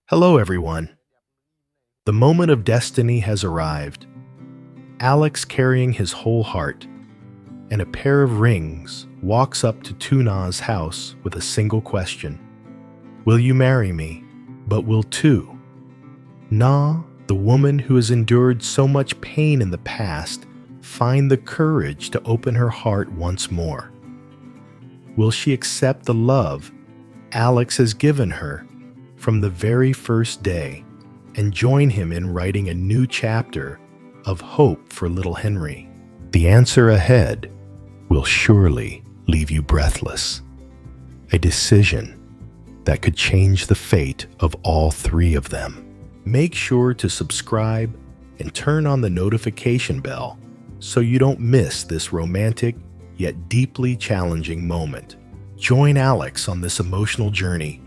Hello, everyone. The moment of destiny has arrived. Alex, carrying his whole heart and a pair of rings, walks up to Tuna's house with a single question. Will you marry me? But will Na, the woman who has endured so much pain in the past, find the courage to open her heart once more? Will she accept the love Alex has given her from the very first day and join him in writing a new chapter of hope for little Henry? The answer ahead will surely leave you breathless. A decision that could change the fate of all three of them. Make sure to subscribe and turn on the notification bell so you don't miss this romantic yet deeply challenging moment. Join Alex on this emotional journey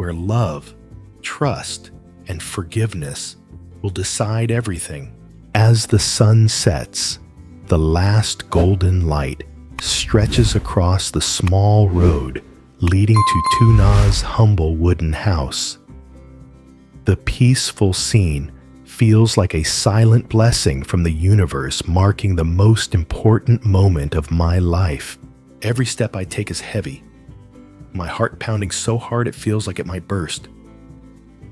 where love, trust, and forgiveness will decide everything. As the sun sets, the last golden light stretches across the small road leading to Tuna's humble wooden house. The peaceful scene feels like a silent blessing from the universe, marking the most important moment of my life. Every step I take is heavy, my heart pounding so hard it feels like it might burst.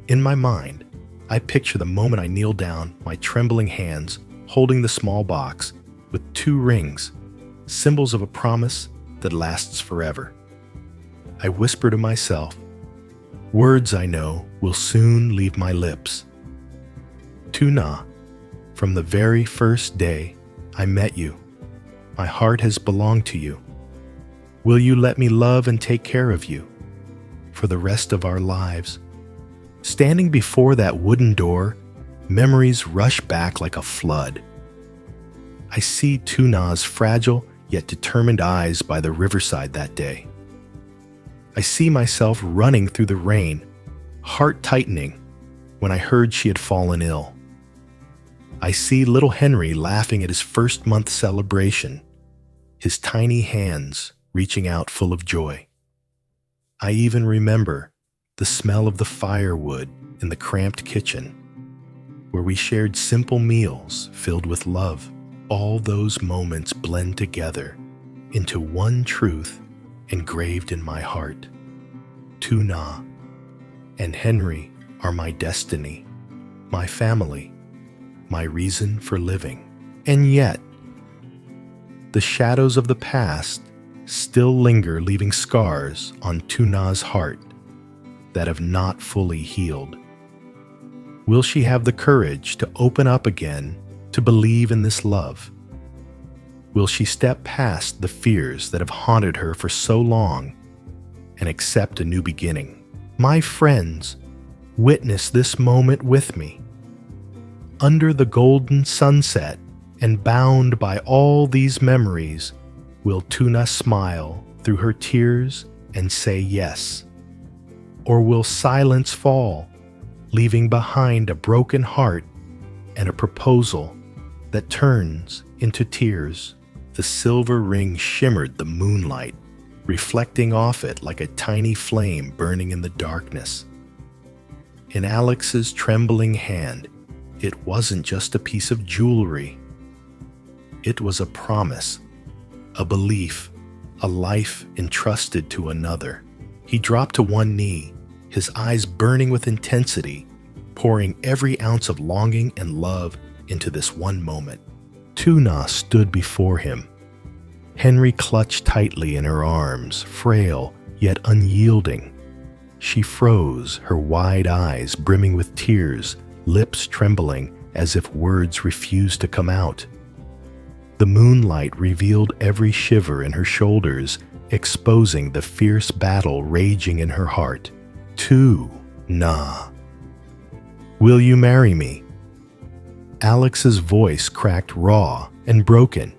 In my mind, I picture the moment I kneel down, my trembling hands holding the small box with 2 rings, symbols of a promise that lasts forever. I whisper to myself, words I know will soon leave my lips. Tuna, from the very first day I met you, my heart has belonged to you. Will you let me love and take care of you for the rest of our lives? Standing before that wooden door, memories rush back like a flood. I see Tuna's fragile yet determined eyes by the riverside that day. I see myself running through the rain, heart tightening when I heard she had fallen ill. I see little Henry laughing at his first month celebration, his tiny hands reaching out full of joy. I even remember the smell of the firewood in the cramped kitchen, where we shared simple meals filled with love. All those moments blend together into one truth engraved in my heart. Tuna and Henry are my destiny, my family, my reason for living. And yet, the shadows of the past still linger, leaving scars on Tuna's heart that have not fully healed. Will she have the courage to open up again, to believe in this love? Will she step past the fears that have haunted her for so long and accept a new beginning? My friends, witness this moment with me. Under the golden sunset and bound by all these memories, will Tuna smile through her tears and say yes? Or will silence fall, leaving behind a broken heart and a proposal that turns into tears? The silver ring shimmered the moonlight, reflecting off it like a tiny flame burning in the darkness. In Alex's trembling hand, it wasn't just a piece of jewelry. It was a promise, a belief, a life entrusted to another. He dropped to one knee, his eyes burning with intensity, pouring every ounce of longing and love into this one moment. Tuna stood before him. Henry clutched tightly in her arms, frail yet unyielding. She froze, her wide eyes brimming with tears, lips trembling as if words refused to come out. The moonlight revealed every shiver in her shoulders, exposing the fierce battle raging in her heart. Tuna, will you marry me? Alex's voice cracked raw and broken,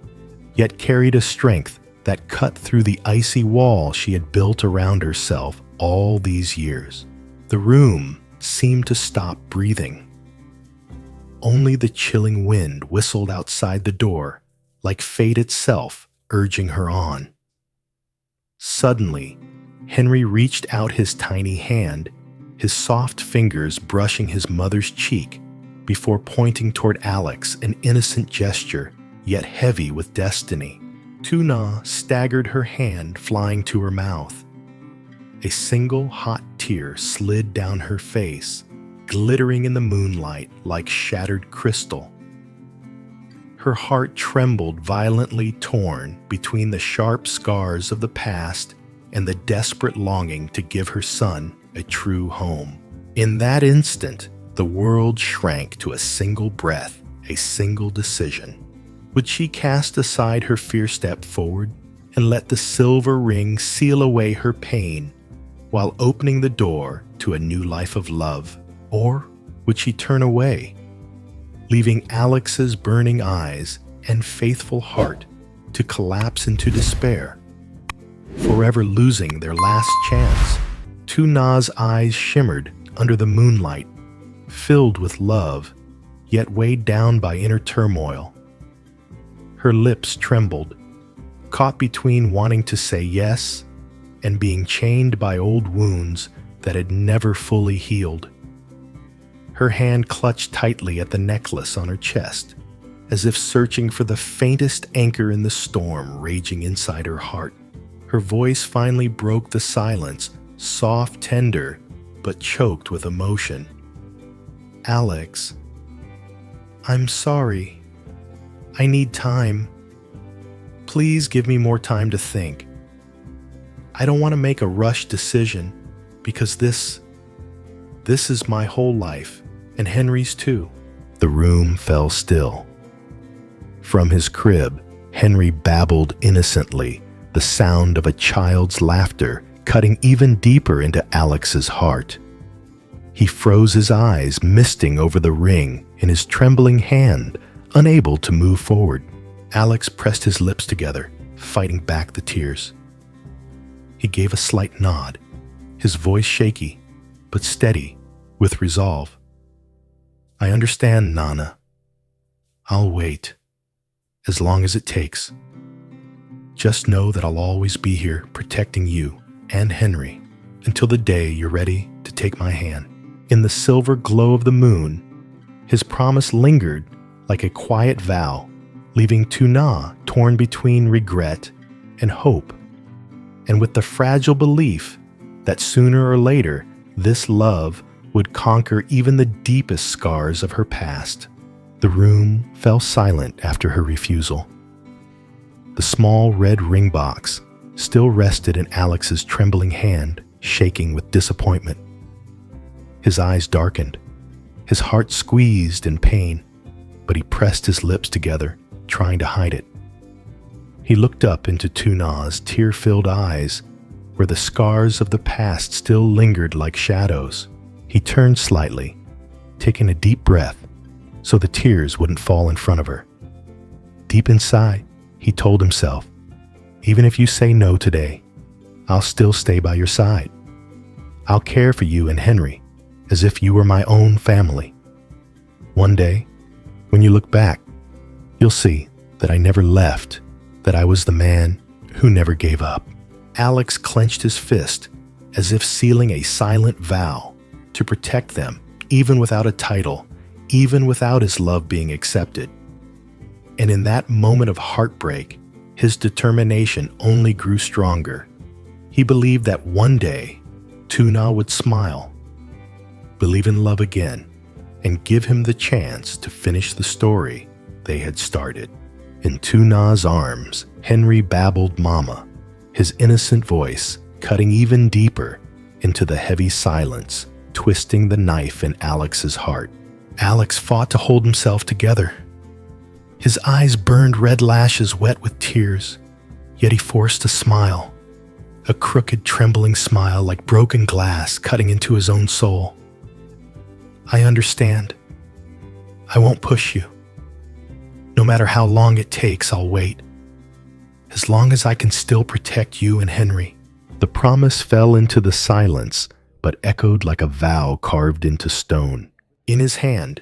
yet carried a strength that cut through the icy wall she had built around herself all these years. The room seemed to stop breathing. Only the chilling wind whistled outside the door, like fate itself urging her on. Suddenly, Henry reached out his tiny hand his soft fingers brushing his mother's cheek before pointing toward Alex, an innocent gesture, yet heavy with destiny. Tuna staggered, her hand flying to her mouth. A single hot tear slid down her face, glittering in the moonlight like shattered crystal. Her heart trembled, violently torn between the sharp scars of the past and the desperate longing to give her son a true home. In that instant, the world shrank to a single breath, a single decision. Would she cast aside her fear, step forward, and let the silver ring seal away her pain while opening the door to a new life of love? Or would she turn away, leaving Alex's burning eyes and faithful heart to collapse into despair, forever losing their last chance? Tuna's eyes shimmered under the moonlight, filled with love, yet weighed down by inner turmoil. Her lips trembled, caught between wanting to say yes and being chained by old wounds that had never fully healed. Her hand clutched tightly at the necklace on her chest, as if searching for the faintest anchor in the storm raging inside her heart. Her voice finally broke the silence, soft, tender, but choked with emotion. "Alex, I'm sorry. I need time. Please give me more time to think. I don't want to make a rushed decision because this is my whole life, and Henry's too." The room fell still. From his crib, Henry babbled innocently, the sound of a child's laughter cutting even deeper into Alex's heart. He froze his eyes, misting over the ring in his trembling hand, unable to move forward. Alex pressed his lips together, fighting back the tears. He gave a slight nod, his voice shaky, but steady, with resolve. "I understand, Nana. I'll wait, as long as it takes. Just know that I'll always be here protecting you and Henry until the day you're ready to take my hand." In the silver glow of the moon, his promise lingered like a quiet vow, leaving Tuna torn between regret and hope, and with the fragile belief that sooner or later this love would conquer even the deepest scars of her past. The room fell silent after her refusal. The small red ring box still rested in Alex's trembling hand, shaking with disappointment. His eyes darkened, his heart squeezed in pain, but he pressed his lips together, trying to hide it. He looked up into Tuna's tear-filled eyes, where the scars of the past still lingered like shadows. He turned slightly, taking a deep breath so the tears wouldn't fall in front of her. Deep inside, he told himself, "Even if you say no today, I'll still stay by your side. I'll care for you and Henry as if you were my own family. One day, when you look back, you'll see that I never left, that I was the man who never gave up." Alex clenched his fist as if sealing a silent vow to protect them, even without a title, even without his love being accepted. And in that moment of heartbreak, his determination only grew stronger. He believed that one day, Tuna would smile, believe in love again, and give him the chance to finish the story they had started. In Tuna's arms, Henry babbled "Mama," his innocent voice cutting even deeper into the heavy silence, twisting the knife in Alex's heart. Alex fought to hold himself together. His eyes burned, red lashes wet with tears, yet he forced a smile, a crooked, trembling smile like broken glass cutting into his own soul. "I understand. I won't push you. No matter how long it takes, I'll wait. As long as I can still protect you and Henry." The promise fell into the silence, but echoed like a vow carved into stone. In his hand,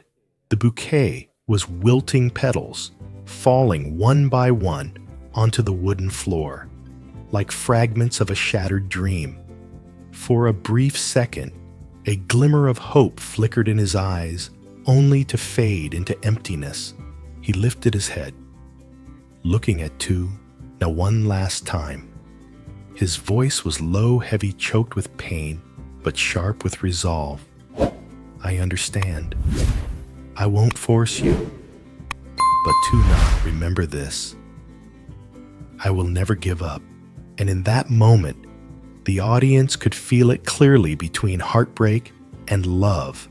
the bouquet was wilting petals, falling one by one onto the wooden floor, like fragments of a shattered dream. For a brief second, A glimmer of hope flickered in his eyes, only to fade into emptiness. He lifted his head, looking at Tu now one last time. His voice was low, heavy, choked with pain, but sharp with resolve. I understand. I won't force you. But Tuna, remember this. I will never give up. And in that moment, the audience could feel it clearly between heartbreak and love.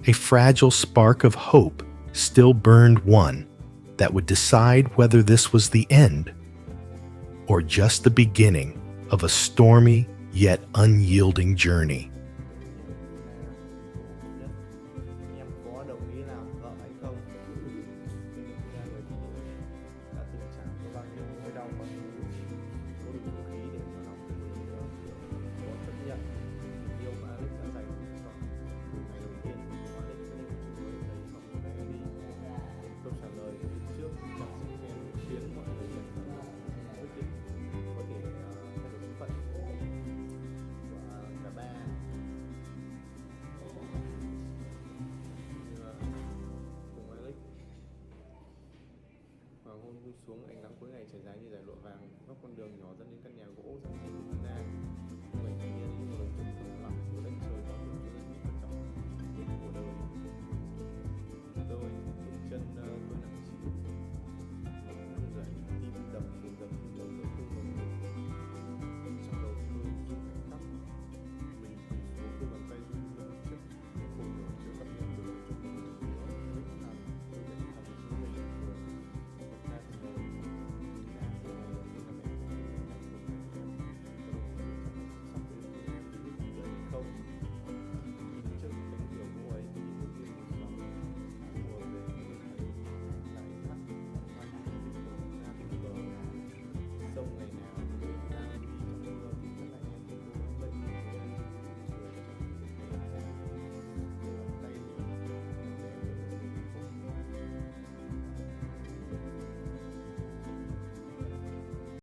A fragile spark of hope still burned, one that would decide whether this was the end or just the beginning of a stormy yet unyielding journey. Em có đồng ý làm vợ hay không? Ra bởi vì đã từng trải qua bao nhiêu nỗi đau, bao nhiêu có đủ dũng khí để mà lòng mình có chấp nhận tình yêu mà Alex đã dành cho từ ngày đầu tiên của Alex cho đến chúng tôi thấy không có vẻ đi. Câu trả lời phía trước chắc sẽ khiến mọi người nhận ra quyết định có thể thay đổi số phận của cả ba. Cùng Alex hoàng hôn buông xuống, ánh nắng cuối ngày trải dài như dải lụa vàng, góc con đường nhỏ dẫn đến